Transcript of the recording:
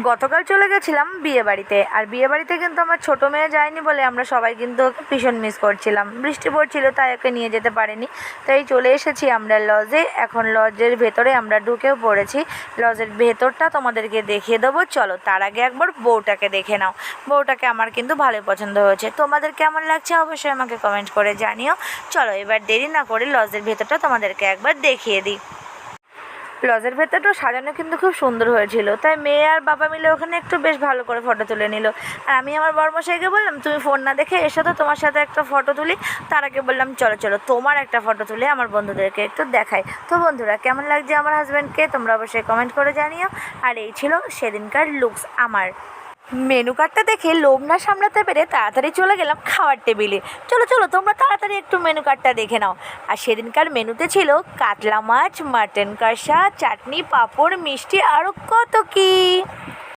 গতকাল চলে গেছিলাম বিয়েবাড়িতে, আর বিয়েবাড়িতে কিন্তু আমার ছোটো মেয়ে যায়নি বলে আমরা সবাই কিন্তু ওকে ভীষণ মিস করছিলাম। বৃষ্টি পড়ছিল তাই ওকে নিয়ে যেতে পারিনি, তাই চলে এসেছি আমরা লজে। এখন লজের ভেতরে আমরা ঢুকেও পড়েছি। লজের ভেতরটা তোমাদেরকে দেখিয়ে দেবো, চলো। তার আগে একবার বউটাকে দেখে নাও। বউটাকে আমার কিন্তু ভালোই পছন্দ হয়েছে। তোমাদের কেমন লাগছে অবশ্যই আমাকে কমেন্ট করে জানিও। চলো এবার দেরি না করে লজের ভেতরটা তোমাদেরকে একবার দেখিয়ে দিই। লজের ভেতরটাও সাজানো কিন্তু খুব সুন্দর হয়েছিল, তাই মেয়ে আর বাবা মিলে ওখানে একটু বেশ ভালো করে ফটো তুলে নিল। আর আমি আমার বরমশাইকে বললাম, তুমি ফোন না দেখে এসো তো, তোমার সাথে একটা ফটো তুলি। তার আগে বললাম চলো চলো তোমার একটা ফটো তুলে আমার বন্ধুদেরকে একটু দেখাই। তো বন্ধুরা, কেমন লাগছে আমার হাজব্যান্ডকে তোমরা অবশ্যই কমেন্ট করে জানিও। আর এই ছিল সেদিনকার লুকস আমার। মেনু কার্ডটা দেখে লোভ না সামলাতে পেরে তাড়াতাড়ি চলে গেলাম খাওয়ার টেবিলে। চলো চলো তোমরা তাড়াতাড়ি একটু মেনু কার্ডটা দেখে নাও। আর সেদিনকার মেনুতে ছিল কাতলা মাছ, মাটন কষা, চাটনি, পাঁপড়, মিষ্টি, আরও কত কী।